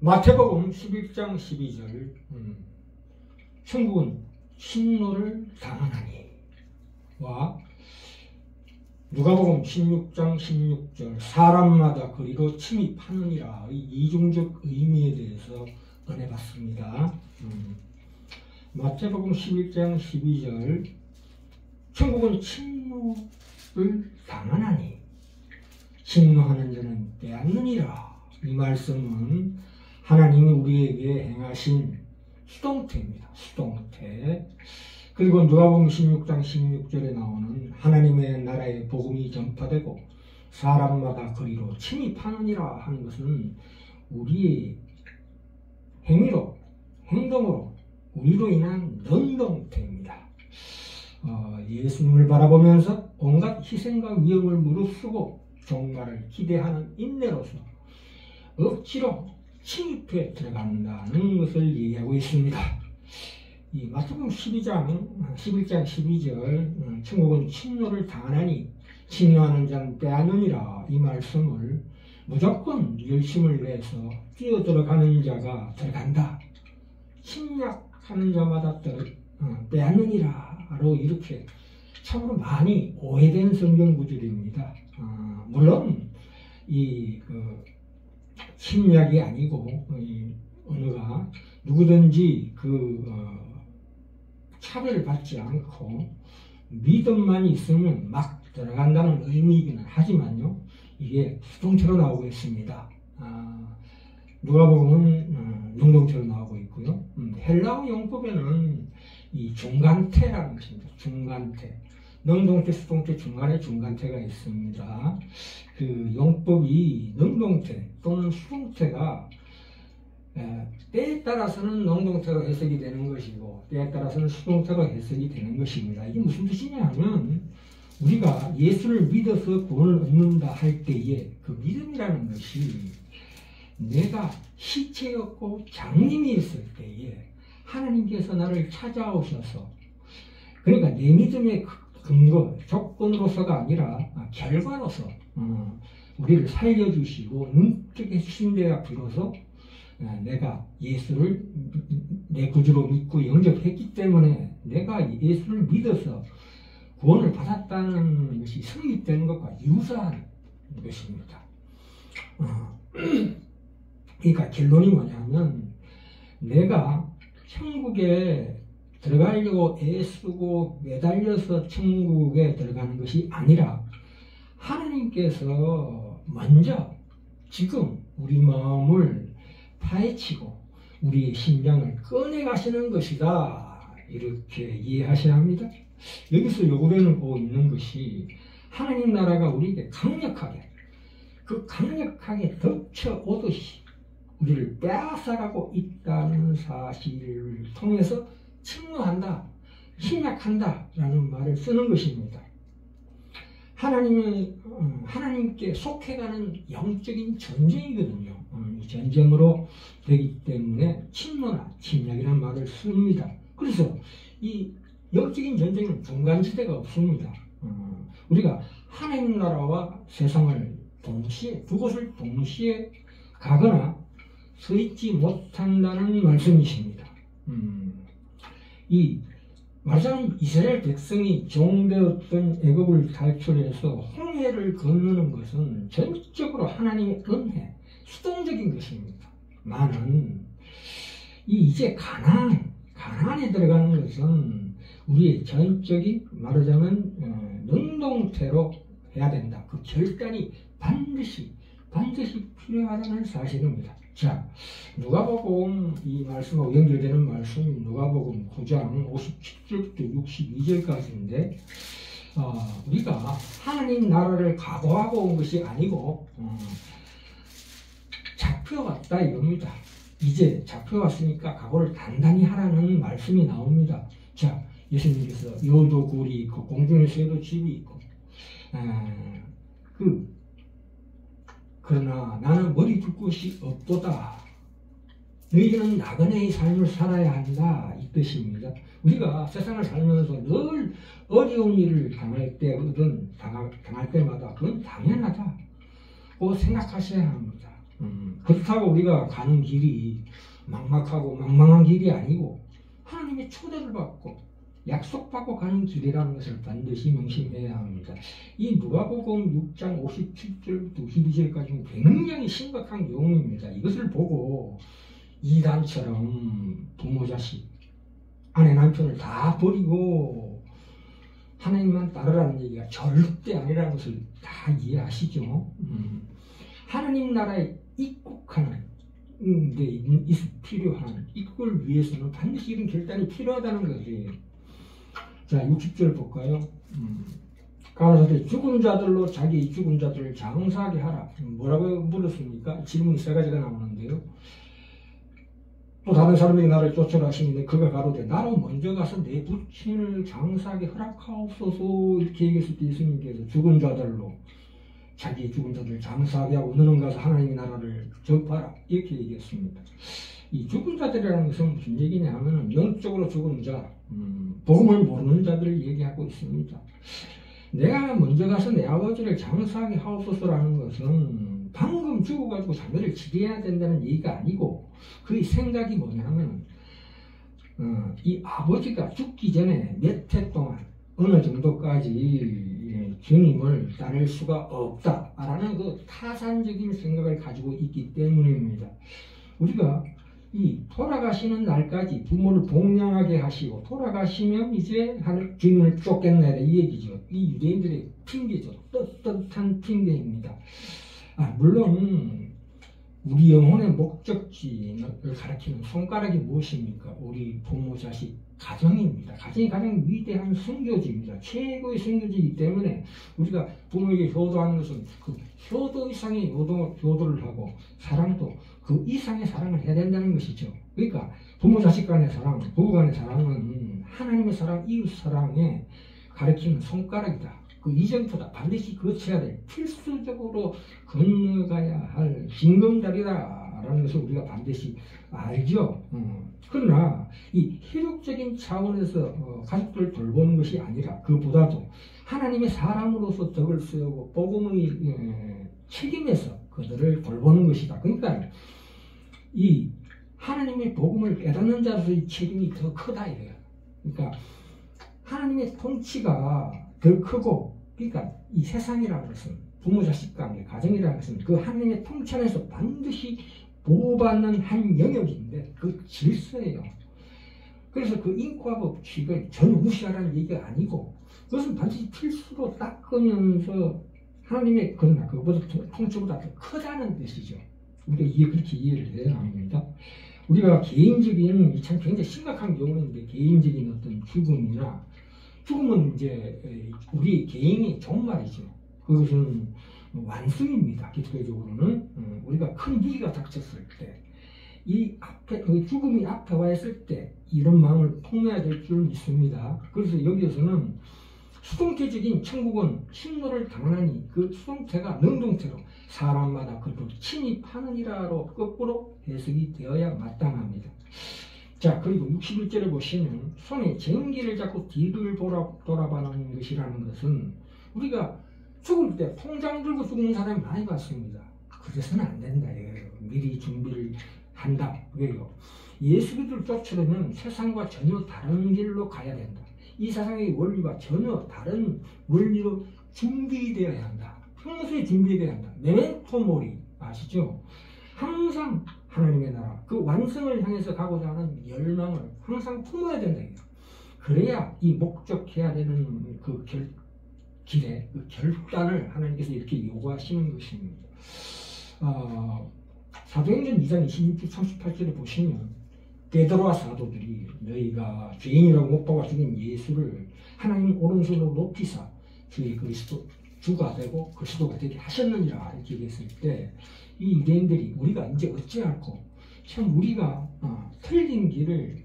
마태복음 11장 12절 천국은 침노를 당하나니 와 누가복음 16장 16절 사람마다 그리로 침입하느니라 이 이중적 의미에 대해서 꺼내봤습니다. 마태복음 11장 12절 천국은 침노를 당하나니 침노하는 자는 빼앗느니라. 이 말씀은 하나님이 우리에게 행하신 수동태입니다. 수동태. 그리고 누가복음 16장 16절에 나오는 하나님의 나라의 복음이 전파되고 사람마다 거리로 침입하느니라 하는 것은 우리의 행위로, 행동으로, 우리로 인한 능동태입니다. 예수님을 바라보면서 온갖 희생과 위험을 무릅쓰고 종말을 기대하는 인내로서 억지로 침입해 들어간다는 것을 얘기하고 있습니다. 이 마태복음 11장 12절 천국은 침노를 당하나니 침노하는 자는 빼앗느니라 이 말씀을 무조건 열심을 내서 뛰어들어가는 자가 들어간다. 침략하는 자마다 빼앗느니라로 이렇게 참으로 많이 오해된 성경 구절입니다. 물론 이 침략이 아니고 이 언어가 누구든지 차별을 받지 않고 믿음만 있으면 막 들어간다는 의미이기는 하지만요, 이게 수동태로 나오고 있습니다. 누가복음은 능동태로 나오고 있고요. 헬라어 용법에는 이 중간태라는 것입니다. 중간태. 능동태, 수동태 중간에 중간태가 있습니다. 그 용법이 능동태 또는 수동태가 때에 따라서는 능동태로 해석이 되는 것이고 때에 따라서는 수동태로 해석이 되는 것입니다. 이게 무슨 뜻이냐 하면 우리가 예수를 믿어서 구원을 얻는다 할 때에 그 믿음이라는 것이 내가 시체였고 장님이었을 때에 하나님께서 나를 찾아오셔서 그러니까 내 믿음의 근거, 조건으로서가 아니라 결과로서 우리를 살려주시고 눈뜨게 해주신 데가 비로소 내가 예수를 내 구주로 믿고 영접했기 때문에 내가 예수를 믿어서 구원을 받았다는 것이 성립되는 것과 유사한 것입니다. 그러니까 결론이 뭐냐면 내가 천국에 들어가려고 애쓰고 매달려서 천국에 들어가는 것이 아니라 하나님께서 먼저 지금 우리 마음을 파헤치고 우리의 심장을 꺼내가시는 것이다. 이렇게 이해하셔야 합니다. 여기서 요구되고 있는 것이 하나님 나라가 우리에게 강력하게 덮쳐오듯이 우리를 빼앗아가고 있다는 사실을 통해서 침노한다, 침략한다 라는 말을 쓰는 것입니다. 하나님께 속해가는 영적인 전쟁이거든요. 이 전쟁으로 되기 때문에 침노나 침략이라는 말을 씁니다. 그래서 이 영적인 전쟁은 중간지대가 없습니다. 우리가 하나님 나라와 세상을 동시에 두 곳을 동시에 가거나 서 있지 못한다는 말씀이십니다. 말하자면 이스라엘 백성이 종되었던 애굽을 탈출해서 홍해를 건너는 것은 전적으로 하나님의 은혜, 수동적인 것입니다. 나는 이제 가나안에 들어가는 것은 우리의 전적인 말하자면 능동태로 해야 된다. 그 결단이 반드시 필요하다는 사실입니다. 자, 누가복음 이 말씀하고 연결되는 말씀이 누가복음 9장 57절부터 62절까지인데 우리가 하나님 나라를 각오하고 온 것이 아니고 잡혀왔다 이겁니다. 이제 잡혀왔으니까 각오를 단단히 하라는 말씀이 나옵니다. 자, 예수님께서 여도 굴이 있고 공중에 새도 집이 있고 그러나 나는 머리 둘 곳이 없도다. 너희는 나그네의 삶을 살아야 한다. 이 뜻입니다. 우리가 세상을 살면서 늘 어려운 일을 당할 때마다 그건 당연하다고 생각하셔야 합니다. 그렇다고 우리가 가는 길이 막막하고 망망한 길이 아니고 하나님의 초대를 받고 약속받고 가는 길이라는 것을 반드시 명심해야 합니다. 이 누가복음 6장 57절부터 52절까지는 굉장히 심각한 경우입니다. 이것을 보고 이단처럼 부모 자식 아내 남편을 다 버리고 하나님만 따르라는 얘기가 절대 아니라는 것을 다 이해하시죠. 하나님 나라에 입국하는 데 필요한 이걸 위해서는 반드시 이런 결단이 필요하다는 것이에요. 자, 60절 볼까요? 가라사대 죽은 자들로 자기 죽은 자들을 장사하게 하라. 뭐라고 물었습니까? 질문이 세 가지가 나오는데요. 또 다른 사람에게 나를 쫓으라 하시는데 그가 가로되 나로 먼저 가서 내 부친을 장사하게 허락하옵소서 이렇게 얘기했을 때 예수님께서 죽은 자들로 자기 죽은 자들을 장사하게 하고 너는 가서 하나님의 나라를 접하라 이렇게 얘기했습니다. 이 죽은 자들이라는 것은 무슨 얘기냐 하면 영적으로 죽은 자, 복음을 모르는 자들을 얘기하고 있습니다. 내가 먼저 가서 내 아버지를 장사하게 하옵소서라는 것은 방금 죽어가지고 자녀를 지배해야 된다는 얘기가 아니고 그의 생각이 뭐냐면 이 아버지가 죽기 전에 몇 해 동안 어느 정도까지 주님을 따를 수가 없다라는 그 타산적인 생각을 가지고 있기 때문입니다. 우리가 이 돌아가시는 날까지 부모를 복양하게 하시고 돌아가시면 이제 주님을 쫓겠네 이 얘기죠. 이 유대인들의 핑계죠. 떳떳한 핑계입니다. 물론 우리 영혼의 목적지를 가리키는 손가락이 무엇입니까? 우리 부모, 자식, 가정입니다. 가정이 가장 위대한 선교지입니다. 최고의 선교지이기 때문에 우리가 부모에게 효도하는 것은 그 효도 이상의 효도를 하고 사랑도 그 이상의 사랑을 해야 된다는 것이죠. 그러니까 부모, 자식 간의 사랑, 부부 간의 사랑은 하나님의 사랑, 이웃 사랑에 가리키는 손가락이다. 그 이전보다 반드시 거쳐야 될 필수적으로 건너가야 할 징검다리다라는 것을 우리가 반드시 알죠. 그러나 이 희력적인 차원에서 가족들을 돌보는 것이 아니라 그보다도 하나님의 사람으로서 덕을 세우고 복음의 책임에서 그들을 돌보는 것이다. 그러니까 이 하나님의 복음을 깨닫는 자로서의 책임이 더 크다 이래요. 그러니까 하나님의 통치가 더 크고 그러니까 이 세상이라는 것은 부모 자식 관계, 가정이라는 것은 그 하나님의 통치 안에서 반드시 보호받는 한 영역인데 그 질서예요. 그래서 그 인과 법칙을 전혀 무시하라는 얘기가 아니고 그것은 반드시 필수로 닦으면서 하나님의 그러나 그보다 통치보다 더 크다는 뜻이죠. 우리가 그렇게 이해를 해야 합니다. 우리가 개인적인 참 굉장히 심각한 경우인데 개인적인 어떤 죽음은 이제 우리 개인이 종말이죠. 그것은 완승입니다. 기독교적으로는 우리가 큰 위기가 닥쳤을 때 이 앞에 죽음이 앞에 와 있을 때 이런 마음을 품어야 될 줄 믿습니다. 그래서 여기에서는 수동태적인 천국은 침노를 당하니 그 수동태가 능동태로 사람마다 그를 침입하느니라로 거꾸로 해석이 되어야 마땅합니다. 자, 그리고 61절을 보시면 손에 쟁기를 잡고 뒤를 돌아보는 것이라는 것은 우리가 죽을 때 통장 들고 죽는 사람이 많이 봤습니다. 그래서는 안 된다. 미리 준비를 한다. 왜요? 예수 그리스도를 쫓으려면 세상과 전혀 다른 길로 가야 된다. 이 세상의 원리와 전혀 다른 원리로 준비되어야 한다. 평소에 준비되어야 한다. 메멘토 모리 아시죠? 항상 하나님의 나라, 그 완성을 향해서 가고자 하는 열망을 항상 품어야 된다. 그래야 이 목적해야 되는 그 길에 그 결단을 하나님께서 이렇게 요구하시는 것입니다. 사도행전 2장 26절 38절에 보시면 베드로와 사도들이 너희가 죄인이라고 못 박아 죽인 예수를 하나님 오른손으로 높이사 주의 그리스도 주가 되고 그리스도가 되게 하셨느니라 이렇게 얘기했을 때 이 유대인들이 우리가 이제 어찌할꼬 참 우리가 틀린 길을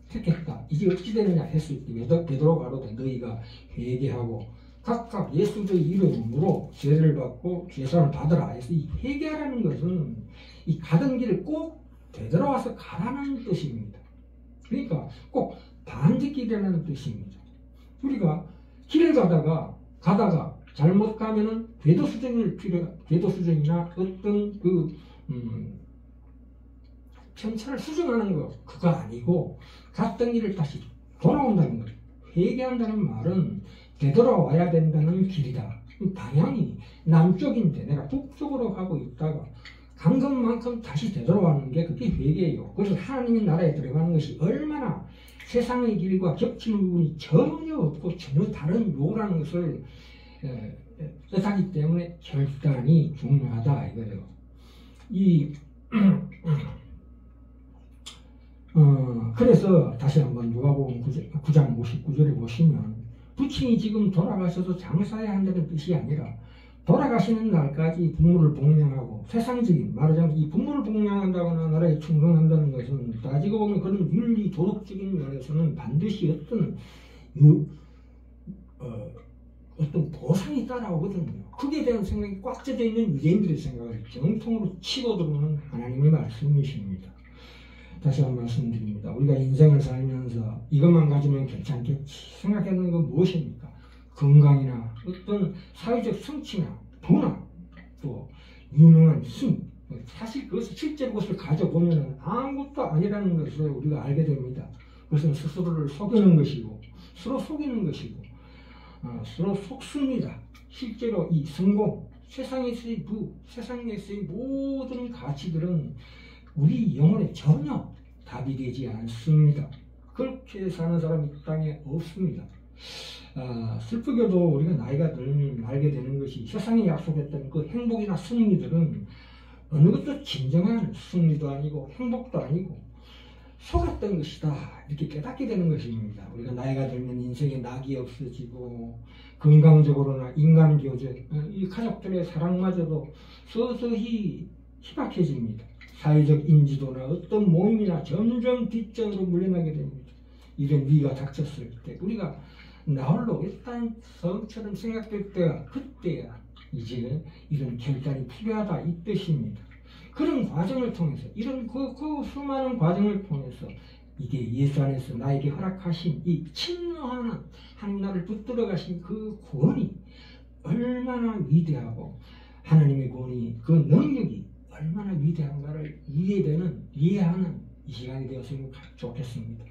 택했다. 이제 어찌 되느냐 했을 때 베드로가 가로되 너희가 회개하고 각각 예수의 이름으로 죄를 받고 죄사함을 받으라 해서 이 회개하라는 것은 이 가던 길을 꼭 되돌아와서 가라는 뜻입니다. 그러니까 꼭 반직길이라는 뜻입니다. 우리가 길을 가다가 잘못 가면은 궤도 수정이나 어떤 그 편차를 수정하는 거 그거 아니고 갔던 길을 다시 돌아온다는 거예요. 회개한다는 말은 되돌아와야 된다는 길이다. 방향이 남쪽인데 내가 북쪽으로 가고 있다가 간 것만큼 다시 되돌아오는 게 그게 회개예요. 그래서 하나님의 나라에 들어가는 것이 얼마나 세상의 길과 겹치는 부분이 전혀 없고 전혀 다른 요라는 것을 뜻하기 때문에 결단이 중요하다 이거예요. 그래서 다시 한번 누가복음 9장 59절에 보시면 부친이 지금 돌아가셔서 장사해야 한다는 뜻이 아니라 돌아가시는 날까지 부모를 복양하고 세상적인 말하자면 이 부모를 복양한다거나 나라에 충성한다는 것은 따지고 보면 그런 윤리 도덕적인 면에서는 반드시 어떤 보상이 따라오거든요. 그에 대한 생각이 꽉 젖어 있는 유대인들의 생각을 정통으로 치고 들어오는 하나님의 말씀이십니다. 다시 한번 말씀드립니다. 우리가 인생을 살면서 이것만 가지면 괜찮겠지 생각하는 건 무엇입니까? 건강이나 어떤 사회적 성취나 부나 또 유명한 힘, 사실 그것을 실제로 그것을 가져보면 아무것도 아니라는 것을 우리가 알게 됩니다. 그것은 스스로를 속이는 것이고 서로 속이는 것이고 서로 속습니다. 실제로 이 성공, 세상에서의 부, 세상에서의 모든 가치들은 우리 영혼에 전혀 답이 되지 않습니다. 그렇게 사는 사람이 이 땅에 없습니다. 슬프게도 우리가 나이가 들면 알게 되는 것이 세상이 약속했던 그 행복이나 승리들은 어느 것도 진정한 승리도 아니고 행복도 아니고 속았던 것이다 이렇게 깨닫게 되는 것입니다. 우리가 나이가 들면 인생에 낙이 없어지고 건강적으로나 인간교제, 이 가족들의 사랑마저도 서서히 희박해집니다. 사회적 인지도나 어떤 모임이나 점점 뒷전으로 물러나게 됩니다. 이런 위기가 닥쳤을 때 우리가 나홀로 일단 성처럼 생각될 때가 그때야 이제 이런 결단이 필요하다 이 뜻입니다. 그런 과정을 통해서 이런 그 수많은 과정을 통해서 이게 예수 안에서 나에게 허락하신 이 침노하는 하나님 나라를 붙들어 가신 그 구원이 얼마나 위대하고 하나님의 구원이 그 능력이 얼마나 위대한가를 이해하는 이 시간이 되었으면 좋겠습니다.